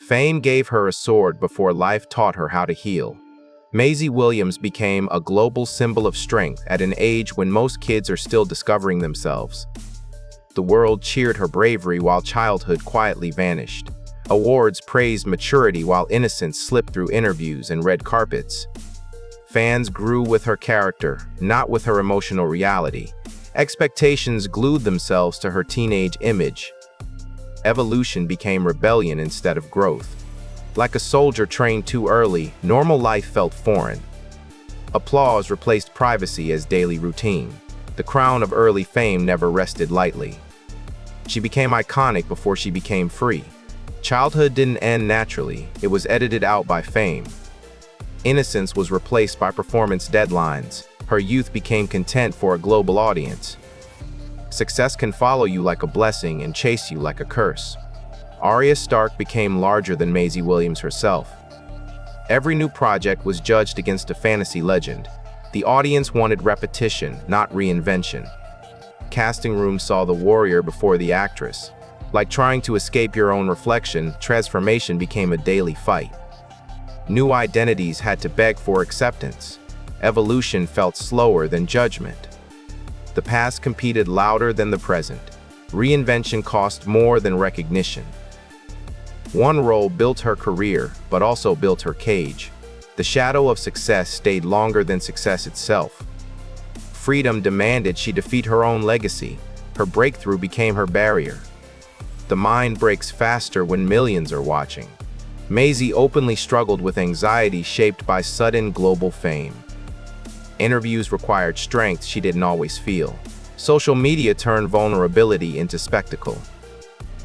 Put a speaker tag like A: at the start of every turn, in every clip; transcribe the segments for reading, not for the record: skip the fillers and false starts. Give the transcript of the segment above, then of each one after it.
A: Fame gave her a sword before life taught her how to heal. Maisie Williams became a global symbol of strength at an age when most kids are still discovering themselves. The world cheered her bravery while childhood quietly vanished. Awards praised maturity while innocence slipped through interviews and red carpets. Fans grew with her character, not with her emotional reality. Expectations glued themselves to her teenage image. Evolution became rebellion instead of growth. Like a soldier trained too early, normal life felt foreign. Applause replaced privacy as daily routine. The crown of early fame never rested lightly. She became iconic before she became free. Childhood didn't end naturally, it was edited out by fame. Innocence was replaced by performance deadlines. Her youth became content for a global audience. Success can follow you like a blessing and chase you like a curse. Arya Stark became larger than Maisie Williams herself. Every new project was judged against a fantasy legend. The audience wanted repetition, not reinvention. Casting rooms saw the warrior before the actress. Like trying to escape your own reflection, transformation became a daily fight. New identities had to beg for acceptance. Evolution felt slower than judgment. The past competed louder than the present. Reinvention cost more than recognition. One role built her career, but also built her cage. The shadow of success stayed longer than success itself. Freedom demanded she defeat her own legacy. Her breakthrough became her barrier. The mind breaks faster when millions are watching. Maisie openly struggled with anxiety shaped by sudden global fame. Interviews required strength she didn't always feel. Social media turned vulnerability into spectacle.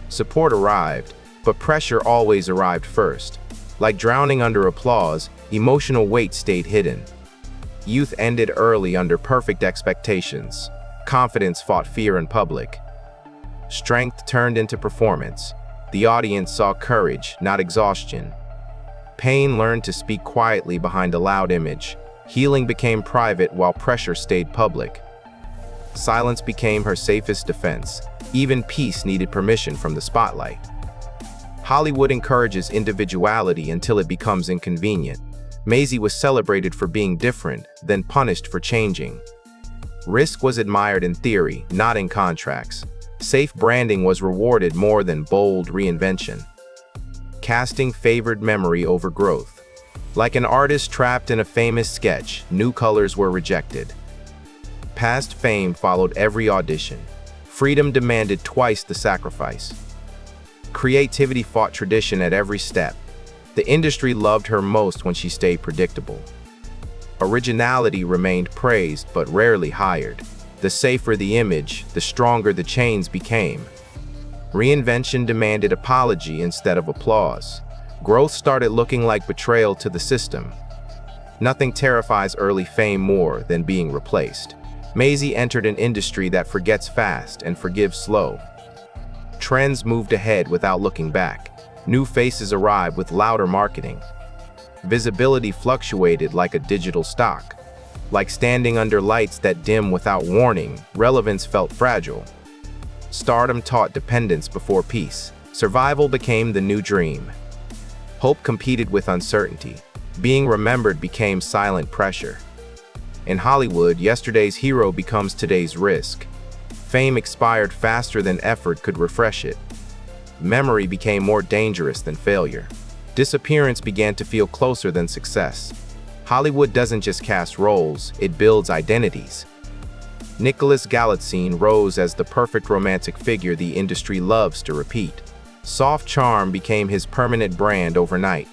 A: Support arrived, but pressure always arrived first. Like drowning under applause, emotional weight stayed hidden. Youth ended early under perfect expectations. Confidence fought fear in public. Strength turned into performance. The audience saw courage, not exhaustion. Pain learned to speak quietly behind a loud image. Healing became private while pressure stayed public. Silence became her safest defense. Even peace needed permission from the spotlight. Hollywood encourages individuality until it becomes inconvenient. Maisie was celebrated for being different, then punished for changing. Risk was admired in theory, not in contracts. Safe branding was rewarded more than bold reinvention. Casting favored memory over growth. Like an artist trapped in a famous sketch, new colors were rejected. Past fame followed every audition. Freedom demanded twice the sacrifice. Creativity fought tradition at every step. The industry loved her most when she stayed predictable. Originality remained praised but rarely hired. The safer the image, the stronger the chains became. Reinvention demanded apology instead of applause. Growth started looking like betrayal to the system. Nothing terrifies early fame more than being replaced. Maisie entered an industry that forgets fast and forgives slow. Trends moved ahead without looking back. New faces arrived with louder marketing. Visibility fluctuated like a digital stock. Like standing under lights that dim without warning, relevance felt fragile. Stardom taught dependence before peace. Survival became the new dream. Hope competed with uncertainty. Being remembered became silent pressure. In Hollywood, yesterday's hero becomes today's risk. Fame expired faster than effort could refresh it. Memory became more dangerous than failure. Disappearance began to feel closer than success. Hollywood doesn't just cast roles, it builds identities. Galitzine rose as the perfect romantic figure the industry loves to repeat. Soft charm became his permanent brand overnight.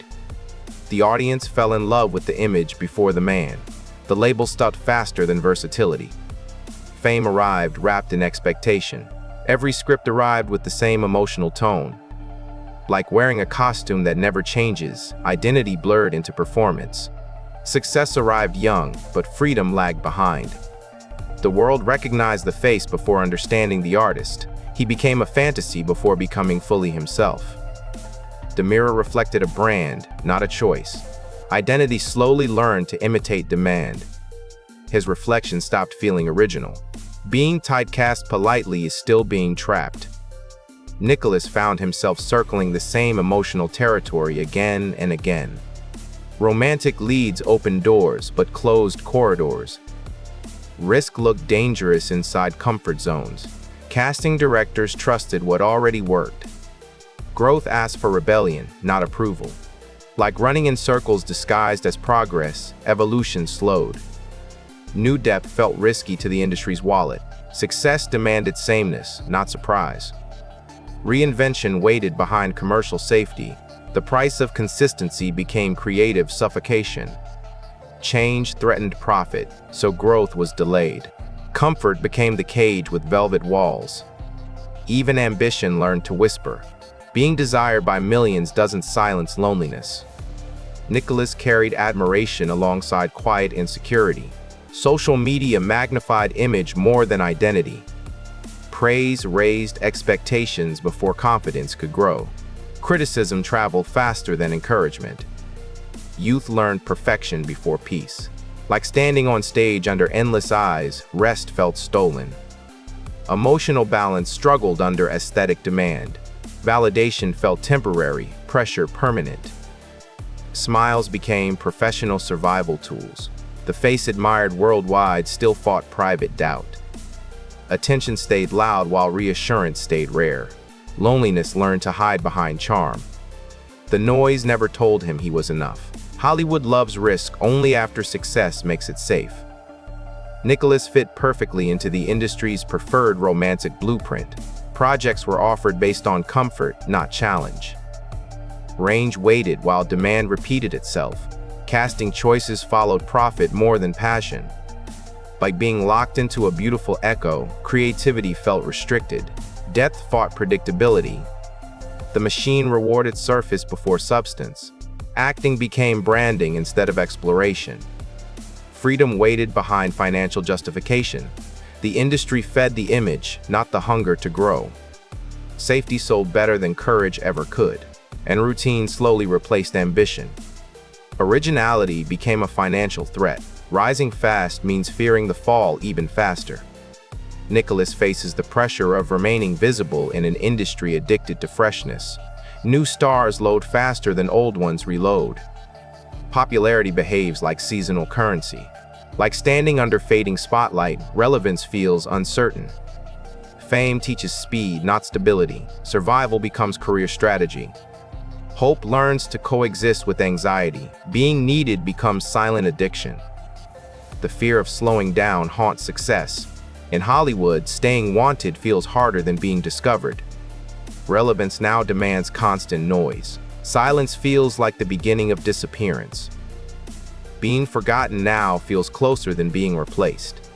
A: The audience fell in love with the image before the man. The label stuck faster than versatility. Fame arrived wrapped in expectation. Every script arrived with the same emotional tone. Like wearing a costume that never changes, identity blurred into performance. Success arrived young, but freedom lagged behind. The world recognized the face before understanding the artist. He became a fantasy before becoming fully himself. The mirror reflected a brand, not a choice. Identity slowly learned to imitate demand. His reflection stopped feeling original. Being typecast politely is still being trapped. Nicholas found himself circling the same emotional territory again and again. Romantic leads opened doors but closed corridors. Risk looked dangerous inside comfort zones. Casting directors trusted what already worked. Growth asked for rebellion, not approval. Like running in circles disguised as progress, evolution slowed. New depth felt risky to the industry's wallet. Success demanded sameness, not surprise. Reinvention waited behind commercial safety. The price of consistency became creative suffocation. Change threatened profit, so growth was delayed. Comfort became the cage with velvet walls. Even ambition learned to whisper. Being desired by millions doesn't silence loneliness. Nicholas carried admiration alongside quiet insecurity. Social media magnified image more than identity. Praise raised expectations before confidence could grow. Criticism traveled faster than encouragement. Youth learned perfection before peace. Like standing on stage under endless eyes, rest felt stolen. Emotional balance struggled under aesthetic demand. Validation felt temporary, pressure permanent. Smiles became professional survival tools. The face admired worldwide still fought private doubt. Attention stayed loud while reassurance stayed rare. Loneliness learned to hide behind charm. The noise never told him he was enough. Hollywood loves risk only after success makes it safe. Nicholas fit perfectly into the industry's preferred romantic blueprint. Projects were offered based on comfort, not challenge. Range waited while demand repeated itself. Casting choices followed profit more than passion. Like being locked into a beautiful echo, creativity felt restricted. Depth fought predictability. The machine rewarded surface before substance. Acting became branding instead of exploration. Freedom waited behind financial justification. The industry fed the image, not the hunger to grow. Safety sold better than courage ever could, and routine slowly replaced ambition. Originality became a financial threat. Rising fast means fearing the fall even faster. Nicholas faces the pressure of remaining visible in an industry addicted to freshness. New stars load faster than old ones reload. Popularity behaves like seasonal currency. Like standing under fading spotlight, relevance feels uncertain. Fame teaches speed, not stability. Survival becomes career strategy. Hope learns to coexist with anxiety. Being needed becomes silent addiction. The fear of slowing down haunts success. In Hollywood, staying wanted feels harder than being discovered. Relevance now demands constant noise. Silence feels like the beginning of disappearance. Being forgotten now feels closer than being replaced.